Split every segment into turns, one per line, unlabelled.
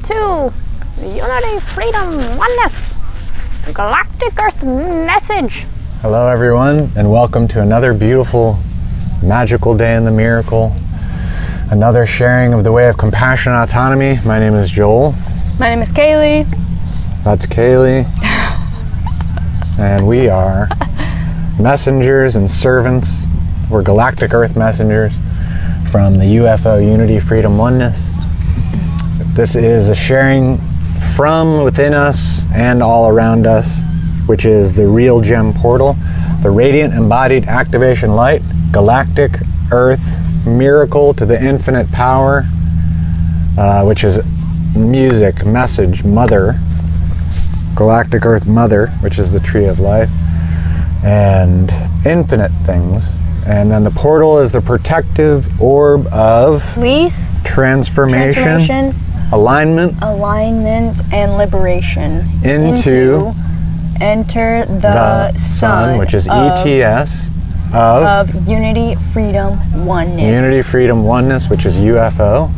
to Unity, Freedom, Oneness, the Galactic Earth message.
Hello everyone, and welcome to another beautiful, magical day in the miracle. Another sharing of the Way of Compassionate Autonomy. My name is Joel.
My name is Kaylee.
That's Kaylee. And we are messengers and servants. We're Galactic Earth messengers from the U.F.O, Unity, Freedom, Oneness. This is a sharing from within us and all around us, which is the real G.E.M portal, the radiant embodied activation light, Galactic Earth miracle to the infinite power, which is music, message, mother, Galactic Earth Mother, which is the tree of life, and infinite things. And then the portal is the protective orb of
Release,
transformation, alignment,
and liberation
into
enter the sun,
which is E.T.S.
of Unity, Freedom, Oneness.
Unity, Freedom, Oneness, which is U.F.O.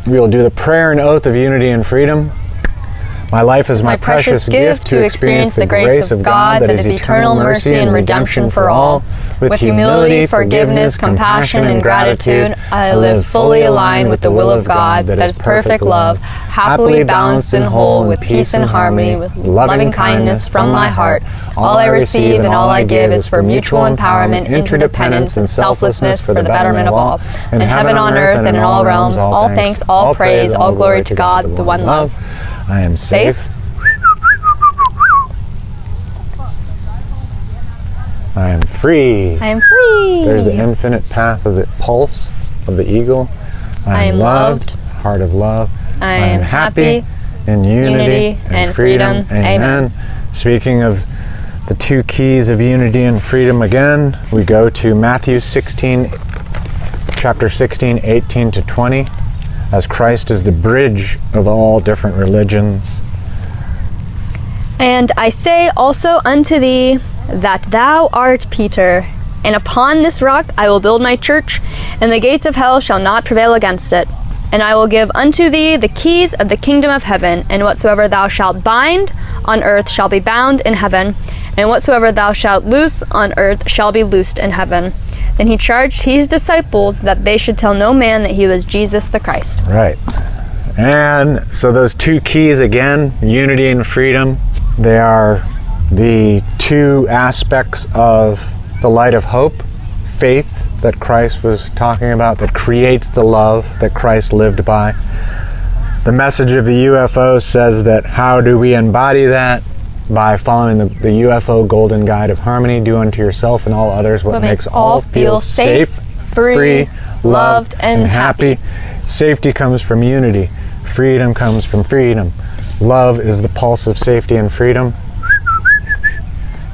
We will do the prayer and oath of unity and freedom. My life is my precious gift to experience the grace of God that is eternal mercy and redemption for all. With humility, forgiveness, compassion, and gratitude, I live fully aligned with the will of God that is perfect love, happily balanced and whole, with peace and harmony, with loving kindness from my heart. All I receive and all I give is for mutual empowerment, interdependence, and selflessness for the betterment of all. In heaven, on earth, and in all realms, all thanks, all praise, all glory to God, the one love. I am safe. I am free.
I am free.
There's the infinite path of the pulse of the eagle. I am loved, heart of love.
I am happy
in unity and freedom. Amen. Speaking of the two keys of unity and freedom again, we go to Matthew 16, chapter 16, 18 to 20. As Christ is the bridge of all different religions.
And I say also unto thee that thou art Peter, and upon this rock I will build my church, and the gates of hell shall not prevail against it. And I will give unto thee the keys of the kingdom of heaven, and whatsoever thou shalt bind on earth shall be bound in heaven, and whatsoever thou shalt loose on earth shall be loosed in heaven. Then he charged his disciples that they should tell no man that he was Jesus the Christ.
Right. And so those two keys again, unity and freedom, they are the two aspects of the light of hope, faith that Christ was talking about, that creates the love that Christ lived by. The message of the U.F.O says that how do we embody that? By following the U.F.O Golden Guide of Harmony, do unto yourself and all others what makes all feel safe, free, loved, and happy. Safety comes from unity. Freedom comes from freedom. Love is the pulse of safety and freedom.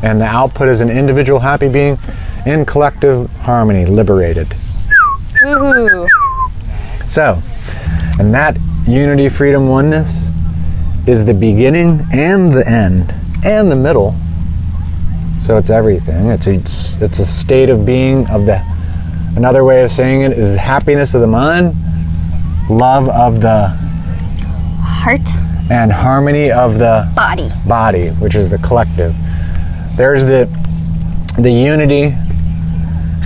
And the output is an individual happy being in collective harmony, liberated.
Woohoo!
So, and that unity, freedom, oneness is the beginning and the end. And the middle, so it's everything. It's a state of being of the. Another way of saying it is happiness of the mind, love of the
heart,
and harmony of the body, which is the collective. There's the unity,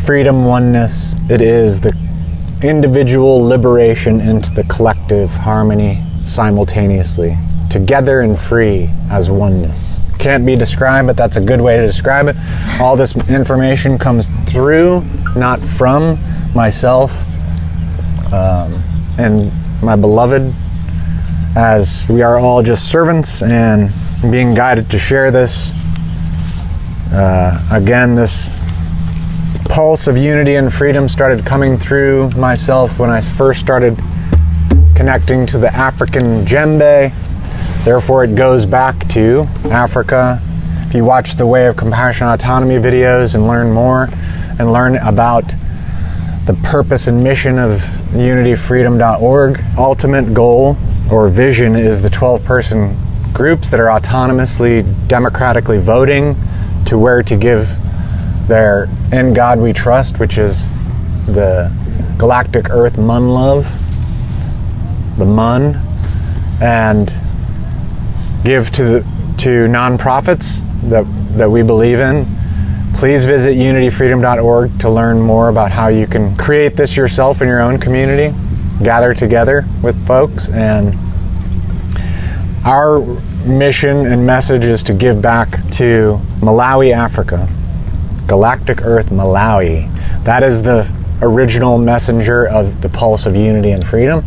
freedom, oneness. It is the individual liberation into the collective harmony simultaneously, together and free as oneness. Can't be described, but that's a good way to describe it. All this information comes through, not from myself and my beloved, as we are all just servants and being guided to share this. Again, this pulse of unity and freedom started coming through myself when I first started connecting to the African djembe. Therefore, it goes back to Africa. If you watch the Way of Compassionate Autonomy videos and learn more, and learn about the purpose and mission of unityfreedom.org, ultimate goal or vision is the 12-person groups that are autonomously, democratically voting to where to give their In God We Trust, which is the Galactic Earth OneLove, the Mun, and give to nonprofits that we believe in, please visit Unity&Freedom.org to learn more about how you can create this yourself in your own community, gather together with folks. And our mission and message is to give back to Malawi, Africa. Galactic Earth, Malawi. That is the original messenger of the pulse of unity and freedom.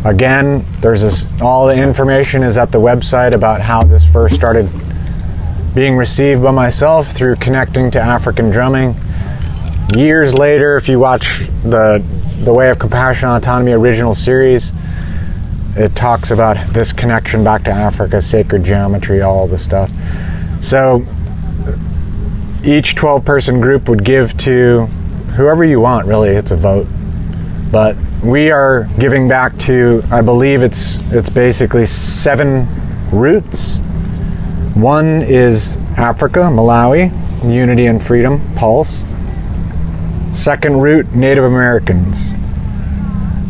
Again, all the information is at the website about how this first started being received by myself through connecting to African drumming. Years later, if you watch the Way of Compassionate Autonomy original series, it talks about this connection back to Africa, sacred geometry, all the stuff. So each 12-person group would give to whoever you want, really. It's a vote. But we are giving back to, I believe it's basically 7 roots. One is Africa, Malawi, Unity and Freedom, Pulse. Second root, Native Americans.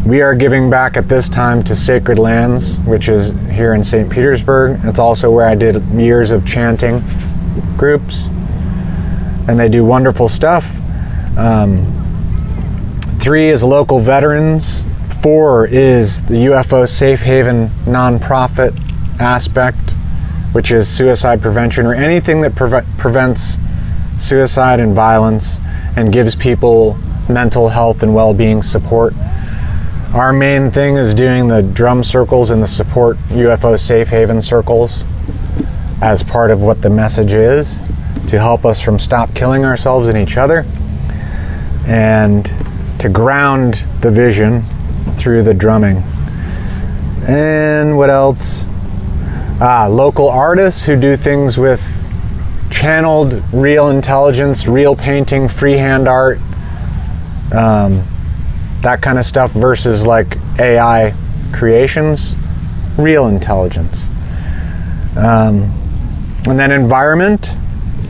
We are giving back at this time to Sacred Lands, which is here in St. Petersburg. It's also where I did years of chanting groups, and they do wonderful stuff. 3 is local veterans. 4 is the U.F.O. Safe Haven nonprofit aspect, which is suicide prevention, or anything that prevents suicide and violence and gives people mental health and well-being support. Our main thing is doing the drum circles and the support U.F.O. Safe Haven circles as part of what the message is, to help us from stop killing ourselves and each other, and to ground the vision through the drumming. And what else? Local artists who do things with channeled real intelligence, real painting, freehand art, that kind of stuff, versus like AI creations, real intelligence. And then environment,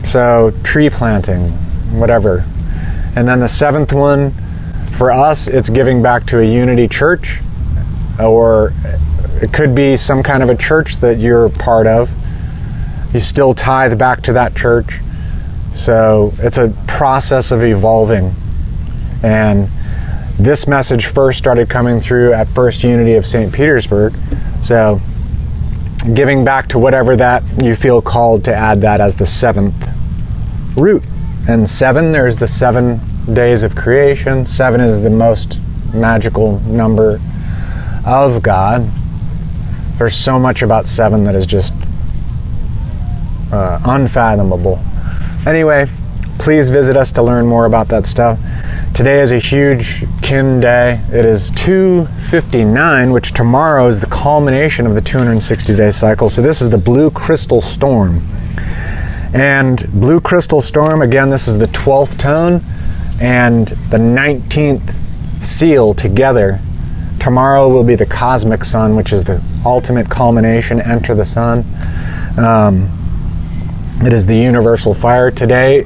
so tree planting, whatever. And then the 7th one, for us, it's giving back to a Unity church, or it could be some kind of a church that you're part of. You still tithe back to that church. So it's a process of evolving. And this message first started coming through at First Unity of St. Petersburg. So giving back to whatever that you feel called to add that as the 7th root. And 7, there's the 7 days of creation. 7 is the most magical number of God. There's so much about 7 that is just unfathomable. Anyway, please visit us to learn more about that stuff. Today is a huge kin day. It is 2:59, which tomorrow is the culmination of the 260-day cycle. So this is the Blue Crystal Storm. And Blue Crystal Storm, again, this is the 12th tone and the 19th seal together. Tomorrow will be the Cosmic Sun, which is the ultimate culmination, enter the sun. It is the universal fire. Today,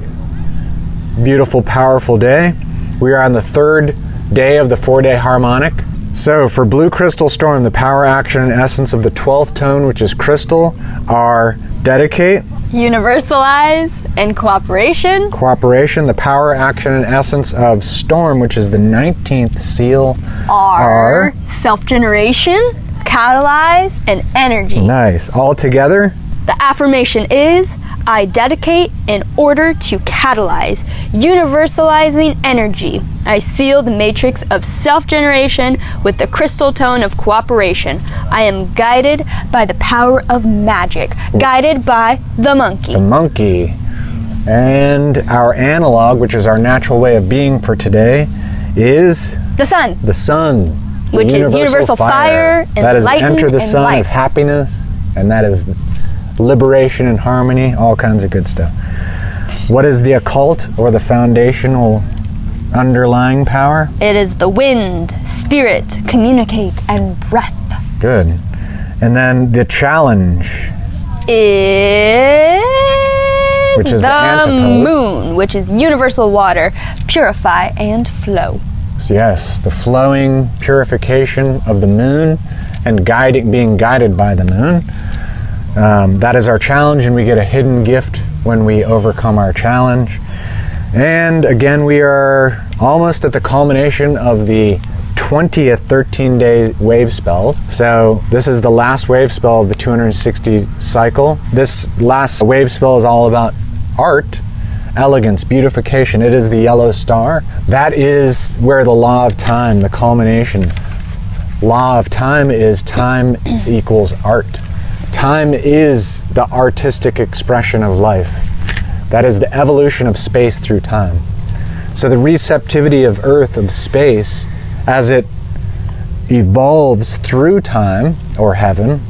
beautiful, powerful day. We are on the 3rd day of the 4-day harmonic. So for Blue Crystal Storm, the power, action, and essence of the 12th tone, which is crystal, are dedicate,
Universalize, and cooperation.
Cooperation. The power, action, and essence of storm, which is the 19th seal,
are self-generation, catalyze, and energy.
Nice. All together?
The affirmation is, I dedicate in order to catalyze, universalizing energy. I seal the matrix of self-generation with the crystal tone of cooperation. I am guided by the power of magic, guided by the monkey.
The monkey. And our analog, which is our natural way of being for today, is
the sun.
The sun.
Which is universal fire, and
that is enter the
and
sun
life.
Of happiness, and that is liberation and harmony, all kinds of good stuff. What is the occult, or the foundational underlying power?
It is the wind, spirit, communicate, and breath.
Good. And then the challenge
is
which is the
antipode. Moon, which is universal water, purify and flow.
Yes, the flowing purification of the moon, and being guided by the moon. That is our challenge, and we get a hidden gift when we overcome our challenge. And again, we are almost at the culmination of the 20th 13-day wave spells. So this is the last wave spell of the 260 cycle. This last wave spell is all about art, elegance, beautification. It is the yellow star. That is where the law of time, the culmination. Law of time is time equals art. Time is the artistic expression of life. That is the evolution of space through time. So the receptivity of Earth, of space, as it evolves through time, or heaven,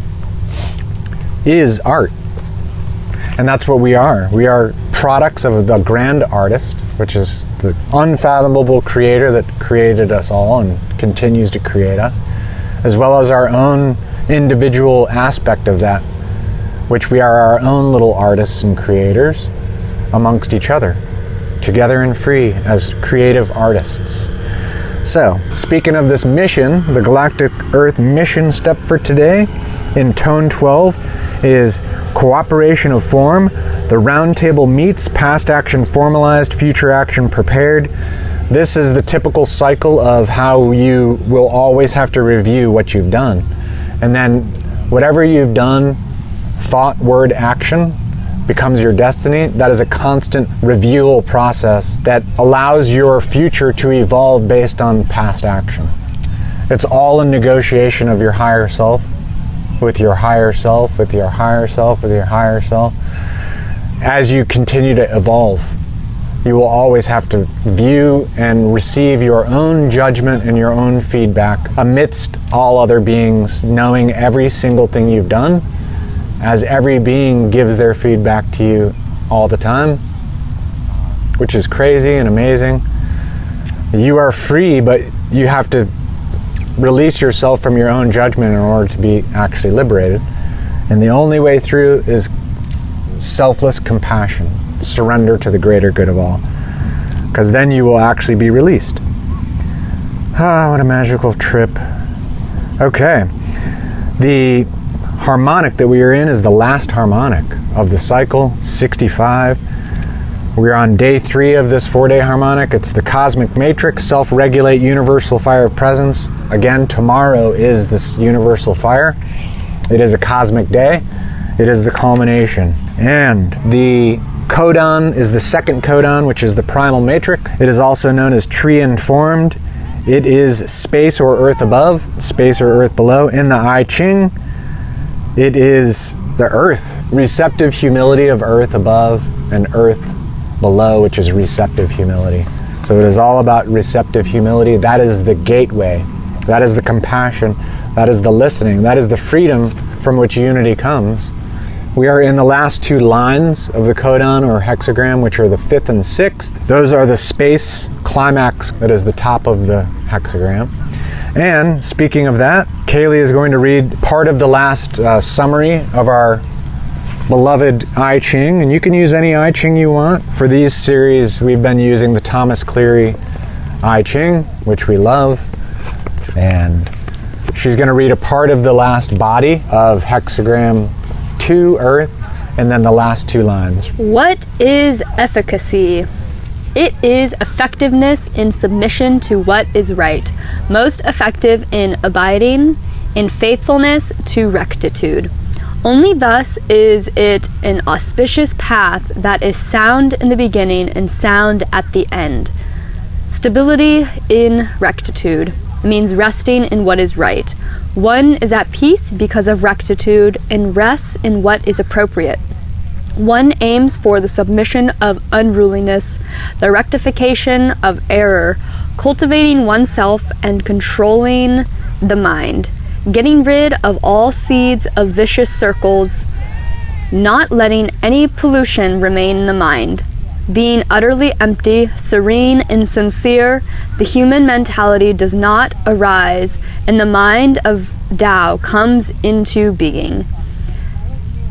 is art. And that's what we are. We are products of the grand artist, which is the unfathomable creator that created us all and continues to create us, as well as our own individual aspect of that, which we are our own little artists and creators amongst each other, together and free as creative artists. So, speaking of this mission, the Galactic Earth mission step for today in Tone 12 is cooperation of form. The round table meets, past action formalized, future action prepared. This is the typical cycle of how you will always have to review what you've done. And then whatever you've done, thought, word, action, becomes your destiny. That is a constant reviewal process that allows your future to evolve based on past action. It's all a negotiation of your higher self, with your higher self, with your higher self, with your higher self. As you continue to evolve, you will always have to view and receive your own judgment and your own feedback amidst all other beings, knowing every single thing you've done, as every being gives their feedback to you all the time, which is crazy and amazing. You are free, but you have to release yourself from your own judgment in order to be actually liberated. And the only way through is selfless compassion, surrender to the greater good of all, because then you will actually be released. Ah, what a magical trip. Okay, the harmonic that we are in is the last harmonic of the cycle, 65. We're on day 3 of this 4-day harmonic. It's the cosmic matrix, self-regulate, universal fire of presence. Again, tomorrow is this universal fire. It is a cosmic day. It is the culmination. And the codon is the second codon, which is the primal matrix. It is also known as tree-informed. It is space or earth above, space or earth below. In the I-Ching, it is the earth, receptive humility of earth above and earth below, which is receptive humility. So it is all about receptive humility. That is the gateway. That is the compassion. That is the listening. That is the freedom from which unity comes. We are in the last 2 lines of the codon or hexagram, which are the 5th and 6th. Those are the space climax that is the top of the hexagram. And speaking of that, Kaylee is going to read part of the last summary of our beloved I-Ching, and you can use any I-Ching you want. For these series, we've been using the Thomas Cleary I-Ching, which we love, and she's going to read a part of the last body of hexagram 2, Earth, and then the last 2 lines.
What is efficacy? It is effectiveness in submission to what is right, most effective in abiding, in faithfulness to rectitude. Only thus is it an auspicious path that is sound in the beginning and sound at the end. Stability in rectitude means resting in what is right. One is at peace because of rectitude and rests in what is appropriate. One aims for the submission of unruliness, the rectification of error, cultivating oneself and controlling the mind, getting rid of all seeds of vicious circles, not letting any pollution remain in the mind, being utterly empty, serene, and sincere. The human mentality does not arise, and the mind of Tao comes into being.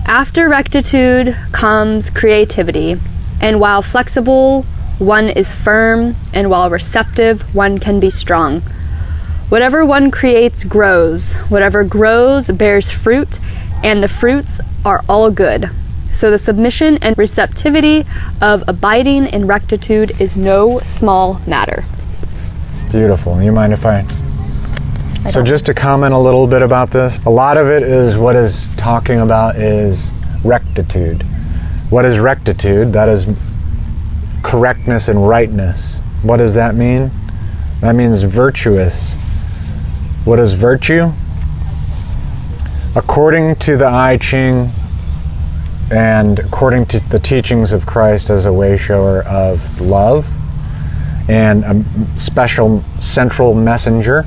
After rectitude comes creativity, and while flexible, one is firm, and while receptive, one can be strong. Whatever one creates grows. Whatever grows bears fruit, and the fruits are all good. So the submission and receptivity of abiding in rectitude is no small matter.
Beautiful. You mind if I... So just to comment a little bit about this, a lot of it is what is talking about is rectitude. What is rectitude? That is correctness and rightness. What does that mean? That means virtuous. What is virtue? According to the I-Ching and according to the teachings of Christ as a way shower of love and a special central messenger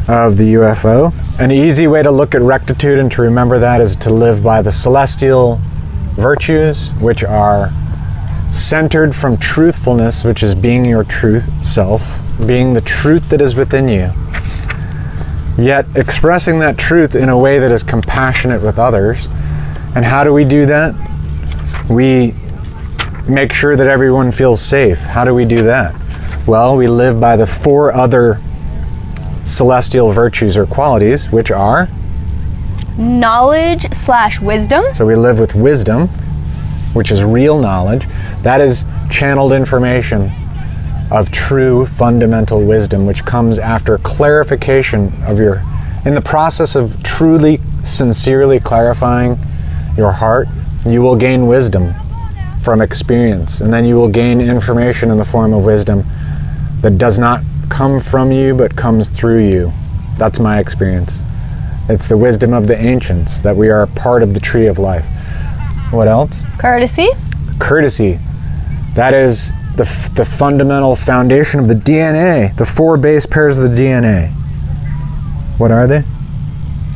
of the U.F.O. An easy way to look at rectitude and to remember that is to live by the celestial virtues, which are centered from truthfulness, which is being your truth self, being the truth that is within you, yet expressing that truth in a way that is compassionate with others. And how do we do that? We make sure that everyone feels safe. How do we do that? Well, we live by the 4 other celestial virtues or qualities, which are
knowledge/wisdom.
So we live with wisdom, which is real knowledge. That is channeled information of true fundamental wisdom, which comes after clarification of in the process of truly, sincerely clarifying your heart, you will gain wisdom from experience, and then you will gain information in the form of wisdom that does not come from you but comes through you. That's my experience. It's the wisdom of the ancients, that we are part of the tree of life. What else?
Courtesy.
Courtesy. That is the fundamental foundation of the DNA, the 4 base pairs of the DNA. What are they?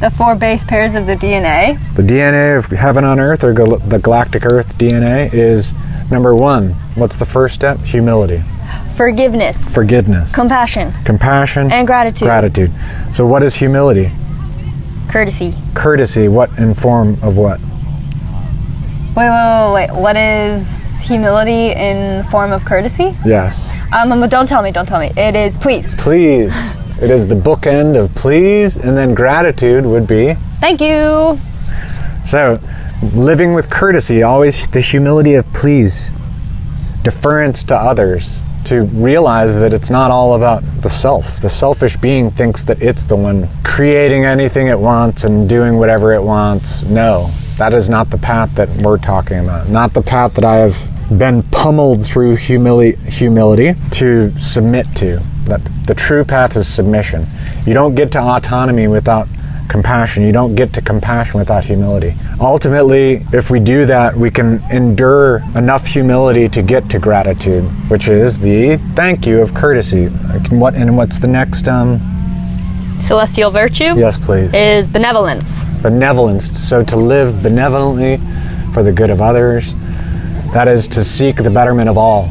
The 4 base pairs of the DNA.
The DNA of heaven on earth, or the galactic earth DNA, is number 1. What's the first step? Humility.
Forgiveness.
Forgiveness.
Compassion.
Compassion.
And gratitude.
Gratitude. So what is humility?
Courtesy.
Courtesy. What in form of what?
Wait. What is humility in form of courtesy?
Yes.
Don't tell me. It is please.
Please. It is the bookend of please, and then gratitude would be
thank you.
So, living with courtesy, always the humility of please, deference to others, to realize that it's not all about the self. The selfish being thinks that it's the one creating anything it wants and doing whatever it wants. No, that is not the path that we're talking about. Not the path that I have been pummeled through humility to submit to. That the true path is submission. You don't get to autonomy without compassion. You don't get to compassion without humility. Ultimately, if we do that, we can endure enough humility to get to gratitude, which is the thank you of courtesy. What's the next
celestial virtue?
Yes, please.
Is benevolence.
Benevolence. So to live benevolently for the good of others, that is to seek the betterment of all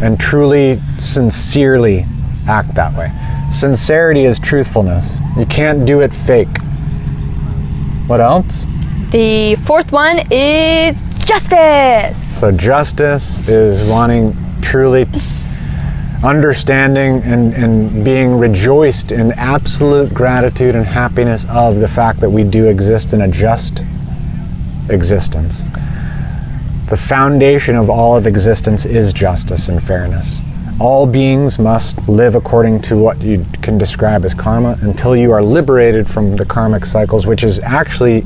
and truly, sincerely act that way. Sincerity is truthfulness. You can't do it fake. What else?
The 4th one is justice.
So justice is wanting truly understanding and being rejoiced in absolute gratitude and happiness of the fact that we do exist in a just existence. The foundation of all of existence is justice and fairness. All beings must live according to what you can describe as karma until you are liberated from the karmic cycles, which is actually,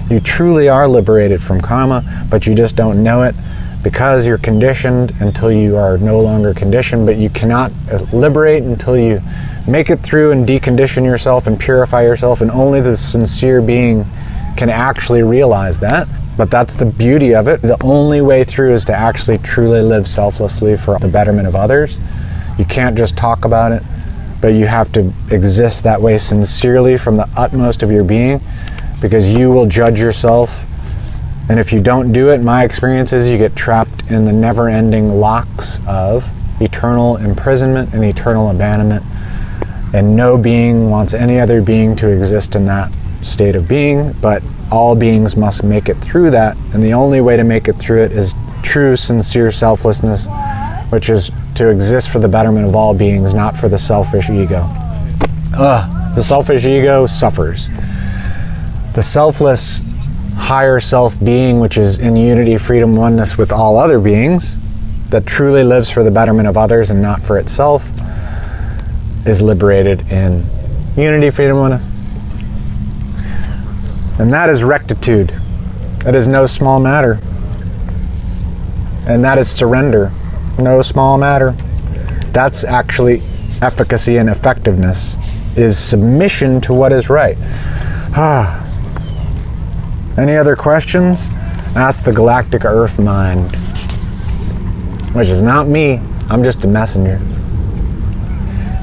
you truly are liberated from karma, but you just don't know it because you're conditioned until you are no longer conditioned, but you cannot liberate until you make it through and decondition yourself and purify yourself, and only the sincere being can actually realize that. But that's the beauty of it. The only way through is to actually truly live selflessly for the betterment of others. You can't just talk about it, but you have to exist that way sincerely from the utmost of your being, because you will judge yourself. And if you don't do it, my experience is you get trapped in the never-ending locks of eternal imprisonment and eternal abandonment. And no being wants any other being to exist in that state of being, but all beings must make it through that, and the only way to make it through it is true, sincere selflessness, which is to exist for the betterment of all beings, not for the selfish ego. The selfish ego suffers. The selfless higher self being, which is in unity, freedom, oneness with all other beings, that truly lives for the betterment of others and not for itself, is liberated in unity, freedom, oneness. And that is rectitude. That is no small matter. And that is surrender. No small matter. That's actually efficacy and effectiveness, is submission to what is right. Any other questions? Ask the Galactic Earth Mind, which is not me. I'm just a messenger.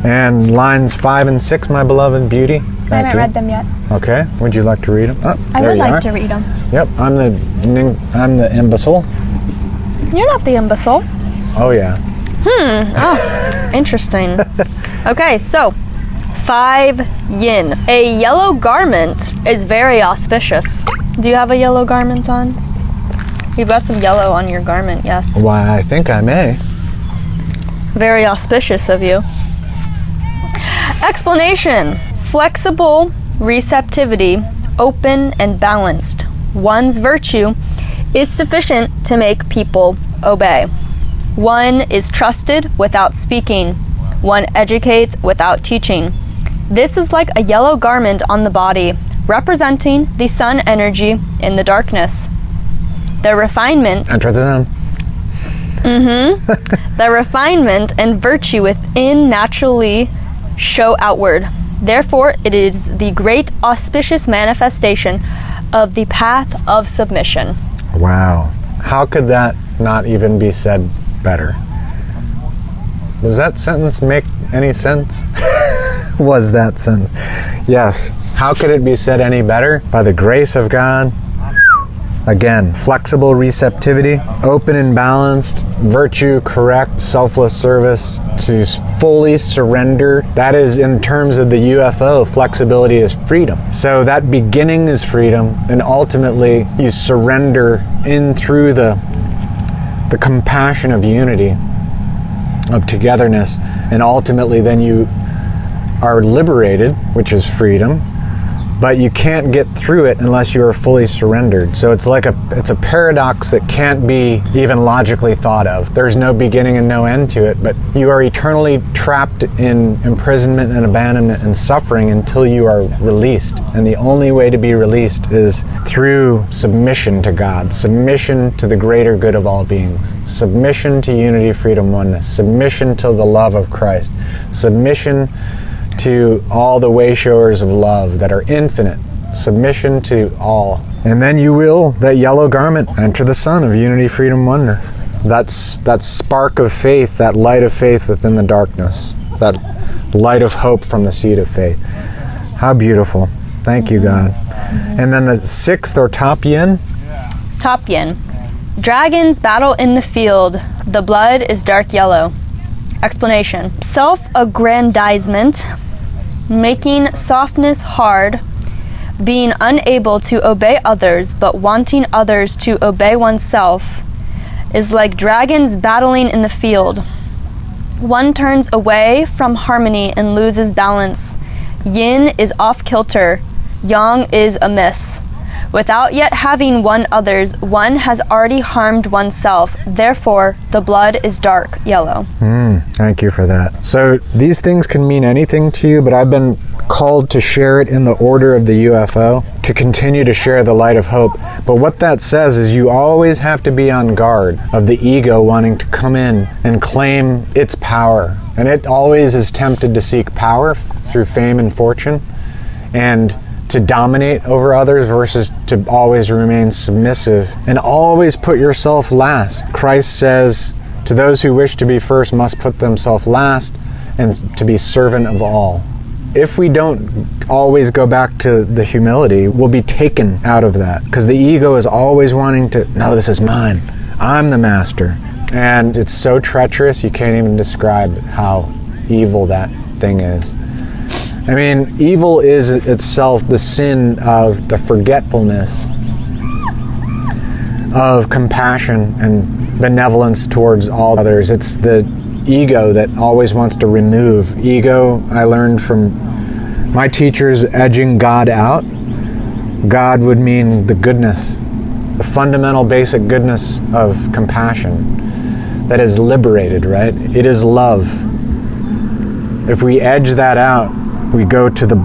And lines 5 and 6, my beloved beauty.
I haven't read them yet.
Okay. Would you like to read them? Oh,
I would like to read them.
Yep. I'm the imbecile.
You're not the imbecile.
Oh yeah.
Oh, interesting. Okay, so 5 yin. A yellow garment is very auspicious. Do you have a yellow garment on? You've got some yellow on your garment, yes.
Why, I think I may.
Very auspicious of you. Explanation. Flexible receptivity, open and balanced. One's virtue is sufficient to make people obey. One is trusted without speaking. One educates without teaching. This is like a yellow garment on the body, representing the sun energy in the darkness. The refinement...
Enter the
sun. The refinement and virtue within naturally show outward. Therefore, it is the great auspicious manifestation of the path of submission.
Wow. How could that not even be said better? Does that sentence make any sense? Was that sentence? Yes. How could it be said any better? By the grace of God. Again, flexible receptivity, open and balanced, virtue, correct, selfless service, to fully surrender. That is, in terms of the U.F.O, flexibility is freedom. So that beginning is freedom, and ultimately you surrender in through the compassion of unity, of togetherness, and ultimately then you are liberated, which is freedom. But you can't get through it unless you are fully surrendered. So it's like it's a paradox that can't be even logically thought of. There's no beginning and no end to it, but you are eternally trapped in imprisonment and abandonment and suffering until you are released. And the only way to be released is through submission to God, submission to the greater good of all beings, submission to unity, freedom, oneness, submission to the love of Christ, submission to all the way showers of love that are infinite, submission to all. And then you will, that yellow garment, enter the sun of unity, freedom, oneness. That spark of faith, that light of faith within the darkness, that light of hope from the seed of faith. How beautiful. Thank you, God. And then the 6th, or top yin.
Top yin. Dragons battle in the field. The blood is dark yellow. Explanation. Self-aggrandizement, making softness hard, being unable to obey others but wanting others to obey oneself, is like dragons battling in the field. One turns away from harmony and loses balance. Yin is off-kilter, yang is amiss. Without yet having won others, one has already harmed oneself. Therefore, the blood is dark yellow.
Thank you for that. So these things can mean anything to you, but I've been called to share it in the order of the U.F.O, to continue to share the light of hope. But what that says is you always have to be on guard of the ego wanting to come in and claim its power. And it always is tempted to seek power through fame and fortune, and to dominate over others versus to always remain submissive and always put yourself last. Christ says, to those who wish to be first must put themselves last, and to be servant of all. If we don't always go back to the humility, we'll be taken out of that, because the ego is always wanting to, no, this is mine. I'm the master. And it's so treacherous, you can't even describe how evil that thing is. I mean, evil is itself the sin of the forgetfulness of compassion and benevolence towards all others. It's the ego that always wants to remove. Ego, I learned from My teacher's edging God out. God would mean the goodness, the fundamental basic goodness of compassion that is liberated, right? It is love. If we edge that out, we go to the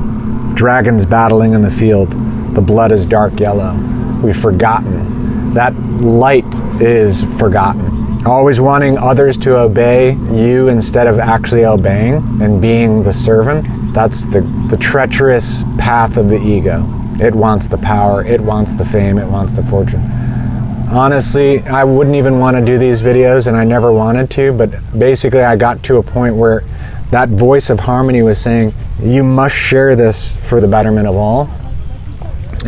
dragons battling in the field. The blood is dark yellow. We've forgotten. That light is forgotten. Always wanting others to obey you instead of actually obeying and being the servant. That's the treacherous path of the ego. It wants the power, it wants the fame, it wants the fortune. Honestly, I wouldn't even want to do these videos, and I never wanted to, but basically I got to a point where that voice of harmony was saying, you must share this for the betterment of all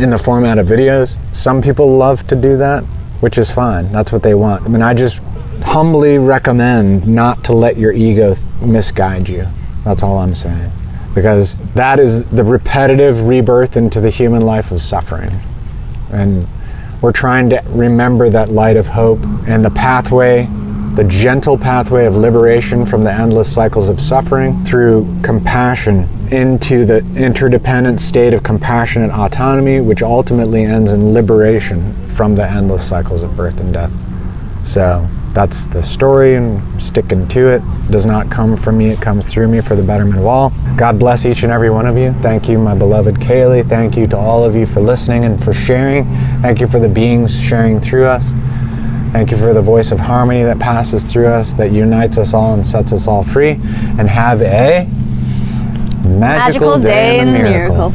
in the format of videos. Some people love to do that, which is fine. That's what they want. I mean, I just humbly recommend not to let your ego misguide you. That's all I'm saying. Because that is the repetitive rebirth into the human life of suffering. And we're trying to remember that light of hope and the pathway, the gentle pathway of liberation from the endless cycles of suffering through compassion into the interdependent state of compassionate autonomy, which ultimately ends in liberation from the endless cycles of birth and death. So that's the story, and sticking to it. It does not come from me, it comes through me for the betterment of all. God bless each and every one of you. Thank you, my beloved Kaylee. Thank you to all of you for listening and for sharing. Thank you for the beings sharing through us. Thank you for the voice of harmony that passes through us, that unites us all and sets us all free. And have a magical day in the miracle.